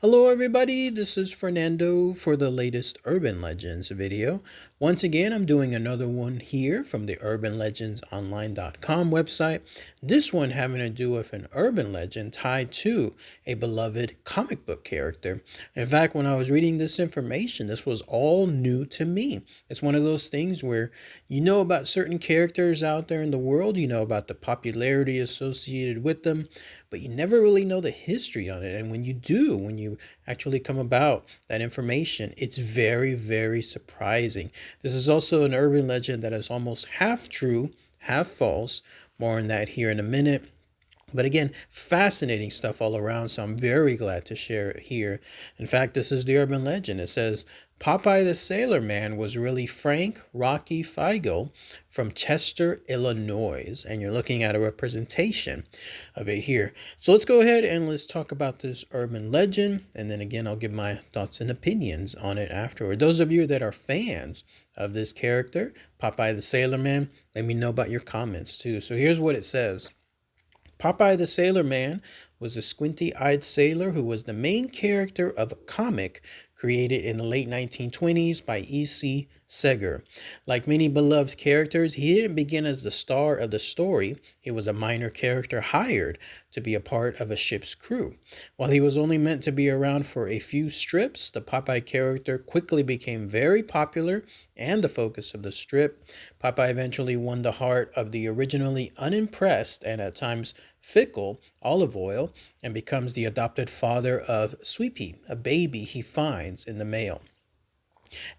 Hello everybody, this is Fernando for the latest Urban Legends video. Once again, I'm doing another one here from the urbanlegendsonline.com website. This one having to do with an urban legend tied to a beloved comic book character. In fact, when I was reading this information, this was all new to me. It's one of those things where you know about certain characters out there in the world, you know about the popularity associated with them, but you never really know the history on it. And when you do, when you actually come about that information, it's very, very surprising. This is also an urban legend that is almost half true, half false. More on that here in a minute. But again, fascinating stuff all around, so I'm very glad to share it here. In fact, this is the urban legend. It says, Popeye the Sailor Man was really Frank Rocky Fiegel from Chester, Illinois. And you're looking at a representation of it here. So let's go ahead and let's talk about this urban legend. And then again, I'll give my thoughts and opinions on it afterward. Those of you that are fans of this character, Popeye the Sailor Man, let me know about your comments too. So here's what it says. Popeye the Sailor Man was a squinty-eyed sailor who was the main character of a comic created in the late 1920s by E.C. Segar. Like many beloved characters, he didn't begin as the star of the story. He was a minor character hired to be a part of a ship's crew. While he was only meant to be around for a few strips, the Popeye character quickly became very popular and the focus of the strip. Popeye eventually won the heart of the originally unimpressed and at times fickle Olive Oyl and becomes the adopted father of Sweepy, a baby he finds in the mail.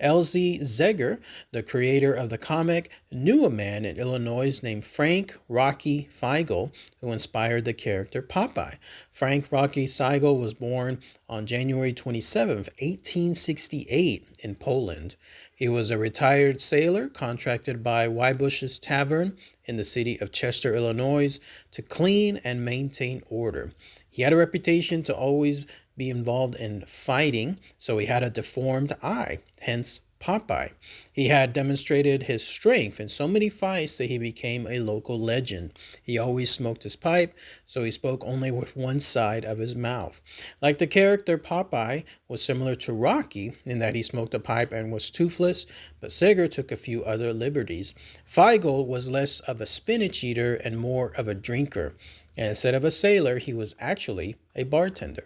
L.Z. Segar, the creator of the comic, knew a man in Illinois named Frank Rocky Fiegel, who inspired the character Popeye. Frank Rocky Fiegel was born on January 27, 1868 in Poland. He was a retired sailor contracted by Wybush's Tavern in the city of Chester, Illinois, to clean and maintain order. He had a reputation to always be involved in fighting, so he had a deformed eye, hence Popeye. He had demonstrated his strength in so many fights that he became a local legend. He always smoked his pipe, so he spoke only with one side of his mouth. Like the character, Popeye was similar to Rocky in that he smoked a pipe and was toothless, but Segar took a few other liberties. Fiegel was less of a spinach eater and more of a drinker. And instead of a sailor, he was actually a bartender.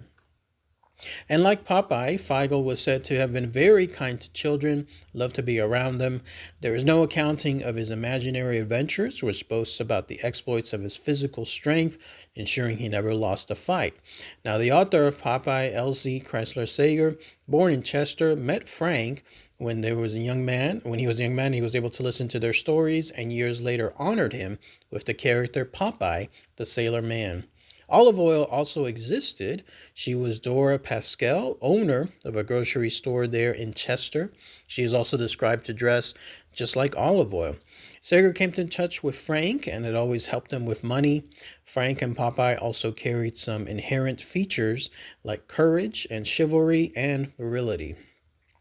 And like Popeye, Fiegel was said to have been very kind to children, loved to be around them. There is no accounting of his imaginary adventures, which boasts about the exploits of his physical strength, ensuring he never lost a fight. Now, the author of Popeye, L.Z. Chrysler Sager, born in Chester, met Frank when he was a young man, he was able to listen to their stories and years later honored him with the character Popeye, the Sailor Man. Olive Oyl also existed. She was Dora Pascal, owner of a grocery store there in Chester. She is also described to dress just like Olive Oyl. Segar came in touch with Frank and had always helped him with money. Frank and Popeye also carried some inherent features like courage and chivalry and virility.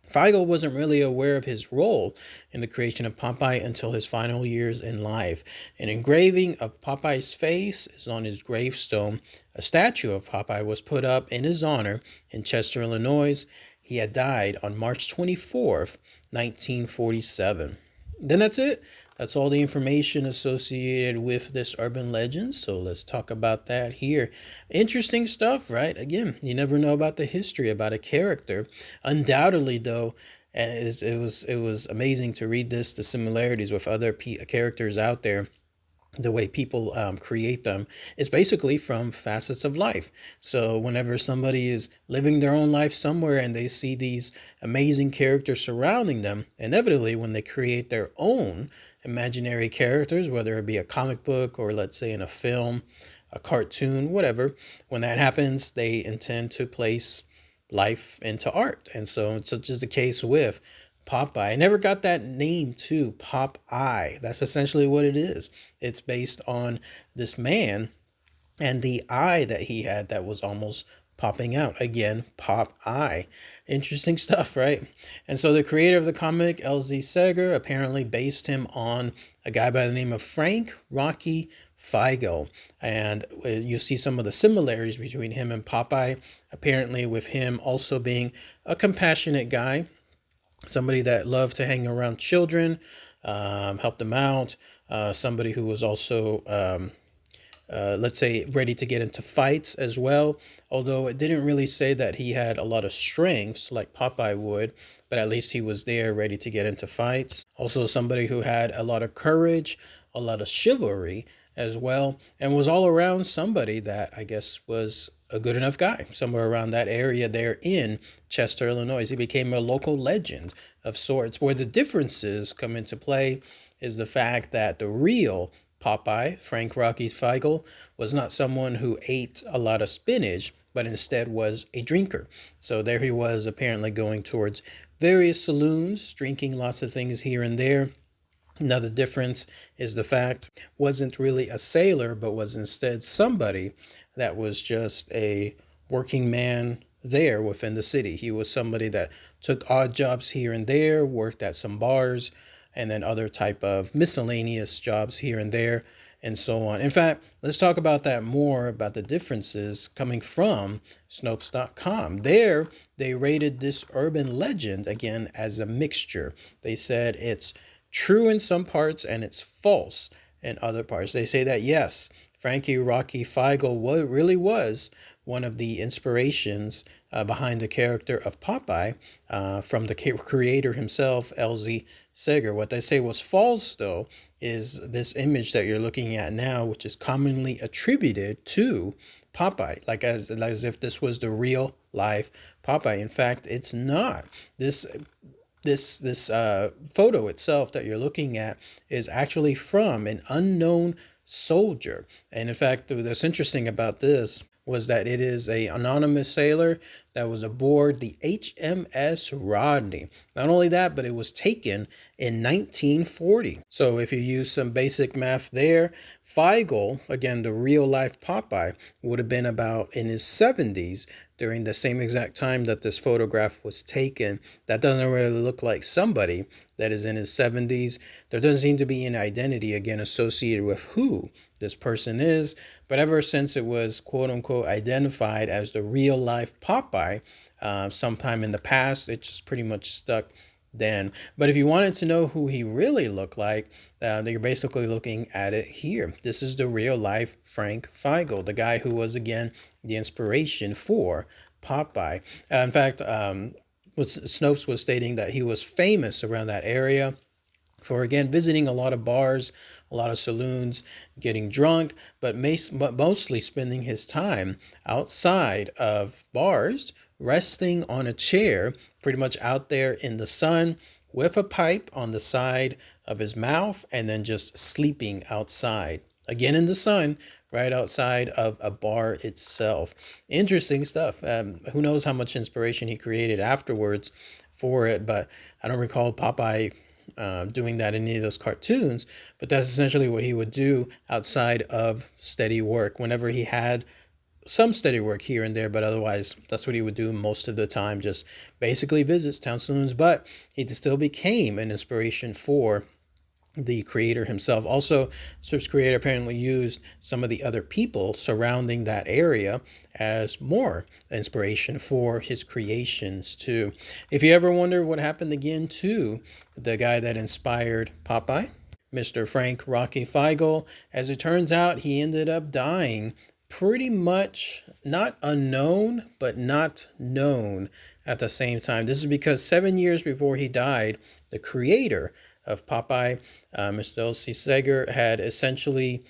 Fiegel wasn't really aware of his role in the creation of Popeye until his final years in life. An engraving of Popeye's face is on his gravestone. A statue of Popeye was put up in his honor in Chester, Illinois. He had died on March 24th, 1947. Then that's it. That's all the information associated with this urban legend. So let's talk about that here. Interesting stuff, right? Again, you never know about the history about a character. Undoubtedly, though, it was amazing to read this, the similarities with other characters out there. The way people create them is basically from facets of life. So whenever somebody is living their own life somewhere and they see these amazing characters surrounding them, inevitably when they create their own imaginary characters, whether it be a comic book or let's say in a film, a cartoon, whatever, when that happens, they intend to place life into art. And so it's such is the case with Popeye. I never got that name too, Popeye. That's essentially what it is. It's based on this man and the eye that he had that was almost popping out. Again, Popeye. Interesting stuff, right? And so the creator of the comic, L.Z. Segar, apparently based him on a guy by the name of Frank Rocky Fiegel. And you see some of the similarities between him and Popeye, apparently with him also being a compassionate guy, somebody that loved to hang around children, help them out, somebody who was also let's say, ready to get into fights as well. Although it didn't really say that he had a lot of strengths like Popeye would, but at least he was there ready to get into fights. Also, somebody who had a lot of courage, a lot of chivalry as well, and was all around somebody that I guess was a good enough guy somewhere around that area there in Chester, Illinois. He became a local legend of sorts. Where the differences come into play is the fact that the real Popeye, Frank Rocky Fiegel, was not someone who ate a lot of spinach, but instead was a drinker. So there he was, apparently going towards various saloons, drinking lots of things here and there. Another difference is the fact wasn't really a sailor, but was instead somebody that was just a working man there within the city. He was somebody that took odd jobs here and there, worked at some bars, and then other type of miscellaneous jobs here and there, and so on. In fact, let's talk about that more, about the differences coming from Snopes.com. There, they rated this urban legend, again, as a mixture. They said it's true in some parts and it's false in other parts. They say that, yes, Frankie Rocky Fiegel really was one of the inspirations behind the character of Popeye from the creator himself, L.Z. Seger. What they say was false, though, is this image that you're looking at now, which is commonly attributed to Popeye, like as if this was the real life Popeye. In fact, it's not. This photo itself that you're looking at is actually from an unknown soldier. And in fact, what's interesting about this was that it is a anonymous sailor that was aboard the HMS Rodney. Not only that, but it was taken in 1940. So if you use some basic math there, Fiegel, again, the real life Popeye, would have been about in his 70s during the same exact time that this photograph was taken. That doesn't really look like somebody that is in his 70s. There doesn't seem to be an identity, again, associated with who this person is. But ever since it was, quote unquote, identified as the real life Popeye sometime in the past, it just pretty much stuck then. But if you wanted to know who he really looked like, you're basically looking at it here. This is the real life Frank Fiegel, the guy who was, again, the inspiration for Popeye. In fact, Snopes was stating that he was famous around that area for, again, visiting a lot of bars, a lot of saloons, getting drunk, but mostly spending his time outside of bars, resting on a chair, pretty much out there in the sun, with a pipe on the side of his mouth, and then just sleeping outside, again in the sun, right outside of a bar itself. Interesting stuff. Who knows how much inspiration he created afterwards for it, but I don't recall Popeye doing that in any of those cartoons, but that's essentially what he would do outside of steady work. Whenever he had some steady work here and there, but otherwise that's what he would do most of the time, just basically visits town saloons. But he still became an inspiration for the creator himself. Also, Swift's creator apparently used some of the other people surrounding that area as more inspiration for his creations too. If you ever wonder what happened again to the guy that inspired Popeye, Mr. Frank Rocky Fiegel, as it turns out, he ended up dying pretty much not unknown, but not known at the same time. This is because 7 years before he died, the creator of Popeye, Mr. L.C. Seger, had essentially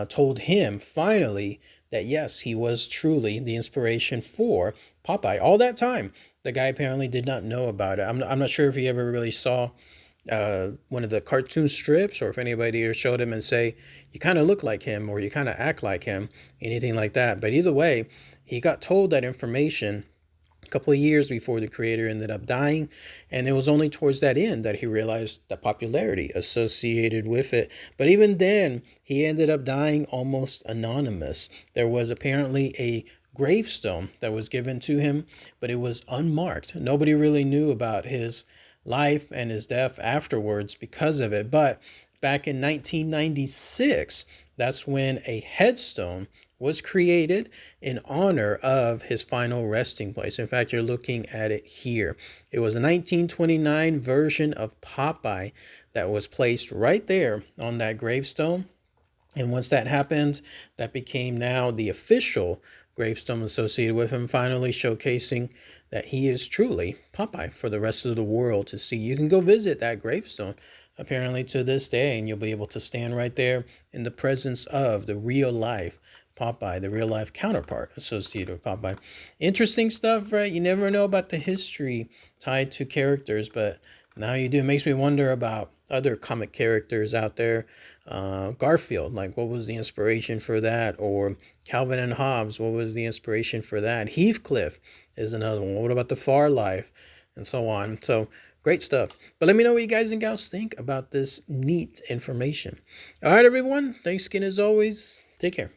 told him finally that yes, he was truly the inspiration for Popeye. All that time, the guy apparently did not know about it. I'm not sure if he ever really saw one of the cartoon strips, or if anybody showed him and say, you kind of look like him, or you kind of act like him, anything like that. But either way, he got told that information a couple of years before the creator ended up dying, and it was only towards that end that he realized the popularity associated with it. But even then, he ended up dying almost anonymous. There was apparently a gravestone that was given to him, but it was unmarked. Nobody really knew about his life and his death afterwards because of it. But back in 1996, that's when a headstone was created in honor of his final resting place. In fact, you're looking at it here. It was a 1929 version of Popeye that was placed right there on that gravestone. And once that happened, that became now the official gravestone associated with him, finally showcasing that he is truly Popeye for the rest of the world to see. You can go visit that gravestone apparently to this day, and you'll be able to stand right there in the presence of the real life Popeye, the real life counterpart associated with Popeye. Interesting stuff, right? You never know about the history tied to characters, but now you do. It makes me wonder about other comic characters out there. Garfield, like what was the inspiration for that? Or Calvin and Hobbes, what was the inspiration for that? Heathcliff is another one. What about the Far Life? And so on. So great stuff. But let me know what you guys and gals think about this neat information. All right, everyone. Thanks again as always. Take care.